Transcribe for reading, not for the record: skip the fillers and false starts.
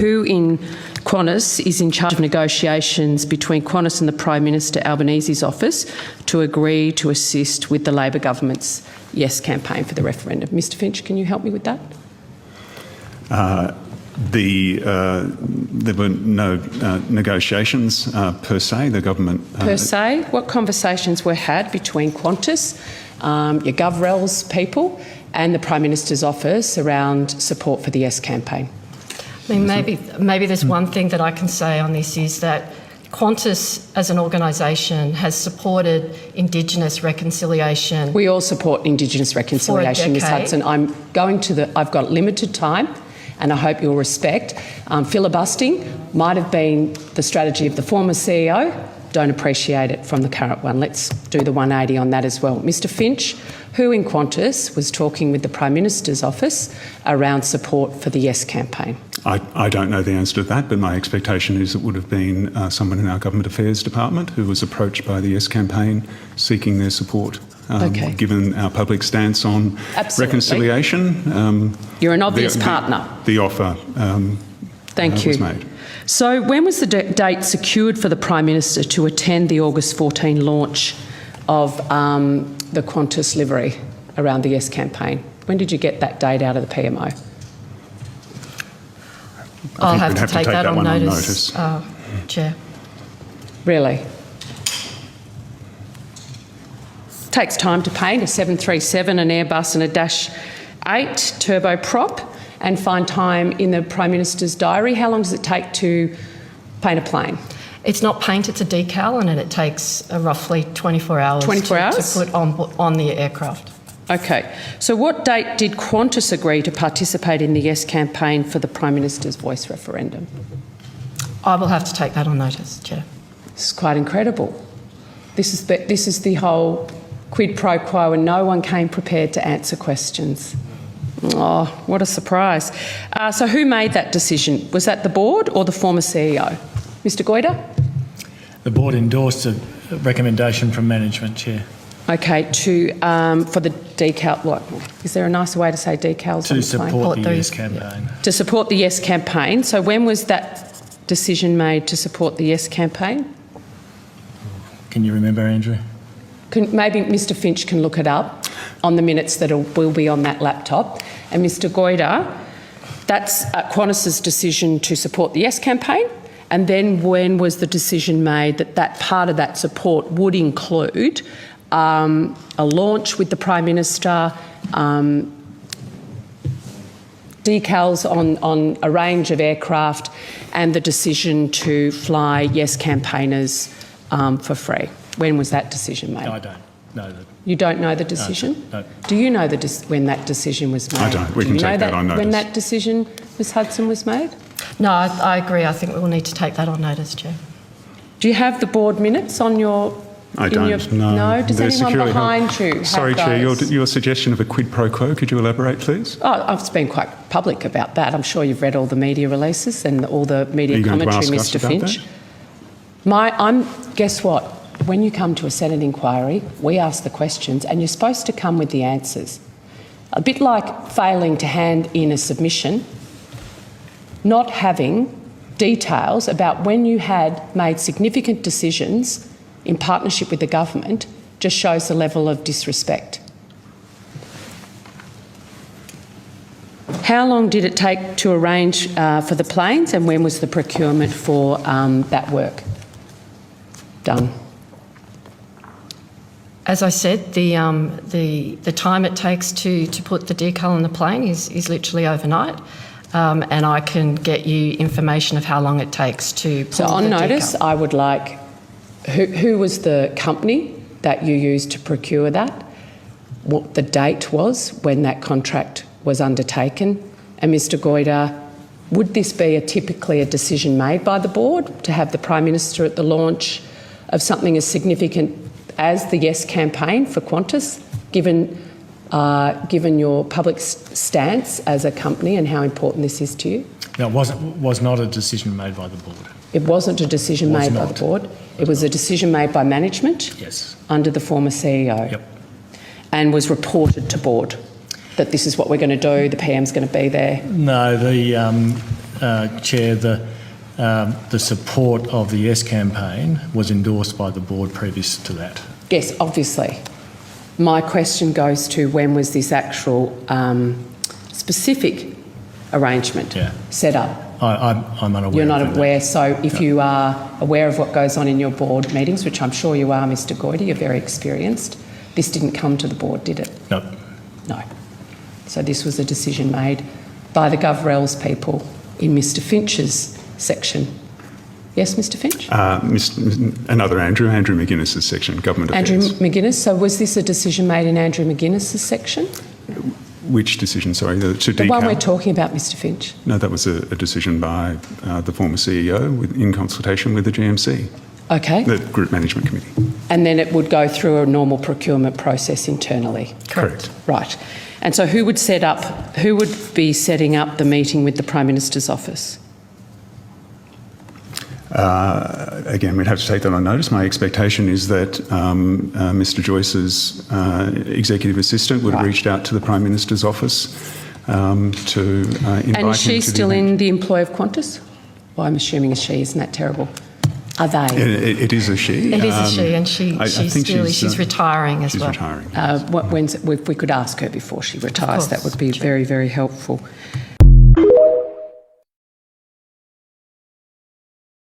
Who in Qantas is in charge of negotiations between Qantas and the Prime Minister Albanese's office to agree to assist with the Labor government's Yes campaign for the referendum? Mr Finch, can you help me with that? There were no negotiations per se. The government... Per se? What conversations were had between Qantas, your GovRel's people and the Prime Minister's office around support for the Yes campaign? I mean, maybe there's one thing that I can say on this is that Qantas as an organisation has supported Indigenous reconciliation. We all support Indigenous reconciliation, Ms Hudson. I've got limited time and I hope you'll respect. Filibustering might have been the strategy of the former CEO. Don't appreciate it from the current one. Let's do the 180 on that as well. Mr Finch, who in Qantas was talking with the Prime Minister's office around support for the Yes campaign? I don't know the answer to that, but my expectation is it would have been someone in our Government Affairs Department who was approached by the Yes campaign seeking their support. Given our public stance on reconciliation. You're an obvious partner. The offer was made. So when was the date secured for the Prime Minister to attend the August 14 launch of the Qantas livery around the Yes campaign? When did you get that date out of the PMO? I'll have to take that on notice. Chair. Really? Takes time to paint a 737, an Airbus and a Dash 8 turboprop and find time in the Prime Minister's diary. How long does it take to paint a plane? It's not paint, it's a decal, and it takes roughly 24 hours, 24 hours? To put on the aircraft. Okay. So what date did Qantas agree to participate in the Yes campaign for the Prime Minister's Voice referendum? I will have to take that on notice, Chair. This is quite incredible. This is the whole quid pro quo and no one came prepared to answer questions. Oh, what a surprise. So who made that decision? Was that the board or the former CEO? Mr Goyder? The board endorsed a recommendation from management, Chair. Okay, for the decal, what? Is there a nicer way to say decals? To support the Yes campaign. To support the Yes campaign. So when was that decision made to support the Yes campaign? Can you remember, Andrew? Maybe Mr Finch can look it up on the minutes that will be on that laptop. And Mr Goyder, that's Qantas's decision to support the Yes campaign. And then when was the decision made that that part of that support would include a launch with the Prime Minister, decals on a range of aircraft and the decision to fly Yes campaigners for free? When was that decision made? No, I don't know that. You don't know the decision? No. Do you know when that decision was made? I don't. We can take that on notice. When that decision, Ms Hudson, was made? No, I agree. I think we will need to take that on notice, Chair. Do you have the board minutes on your... I don't, no. No? Does anyone behind you have Sorry, those? Chair, your suggestion of a quid pro quo, could you elaborate, please? Oh, I've been quite public about that. I'm sure you've read all the media releases and all the media commentary, Mr Finch. Guess what? When you come to a Senate inquiry, we ask the questions and you're supposed to come with the answers. A bit like failing to hand in a submission, not having details about when you had made significant decisions in partnership with the government just shows the level of disrespect. How long did it take to arrange for the planes and when was the procurement for that work done? As I said, the time it takes to put the decal on the plane is literally overnight, and I can get you information of how long it takes to put the decal. So on notice, I would like, who was the company that you used to procure that? What the date was when that contract was undertaken? And Mr Goyder, would this be typically a decision made by the board to have the Prime Minister at the launch of something as significant as the Yes campaign for Qantas, given your public stance as a company and how important this is to you? No, it was not a decision made by the board. It wasn't a decision made by the board. It was a decision made by management. Yes. Under the former CEO. Yep. And was reported to board that this is what we're going to do, the PM's going to be there. No, Chair, the support of the Yes campaign was endorsed by the board previous to that. Yes, obviously. My question goes to when was this actual specific arrangement set up? I'm unaware. You're not aware, so if you are aware of what goes on in your board meetings, which I'm sure you are, Mr Goyder, you're very experienced, this didn't come to the board, did it? No. No. So this was a decision made by the GovRels people in Mr Finch's section. Yes, Mr Finch? Another Andrew McGuinness's section, Government Affairs. Andrew McGuinness. So was this a decision made in Andrew McGuinness's section? Which decision, sorry? The one we're talking about, Mr Finch. No, that was a decision by the former CEO in consultation with the GMC. Okay. The Group Management Committee. And then it would go through a normal procurement process internally. Correct. Right. And so who would be setting up the meeting with the Prime Minister's office? Again, we'd have to take that on notice. My expectation is that Mr Joyce's executive assistant would have reached out to the Prime Minister's office to invite him. And is she still in the employ of Qantas? Well, I'm assuming it's she. Isn't that terrible? Are they? It is a she. It is a she, and she's retiring as well. She's retiring. If we could ask her before she retires, that would be very, very helpful.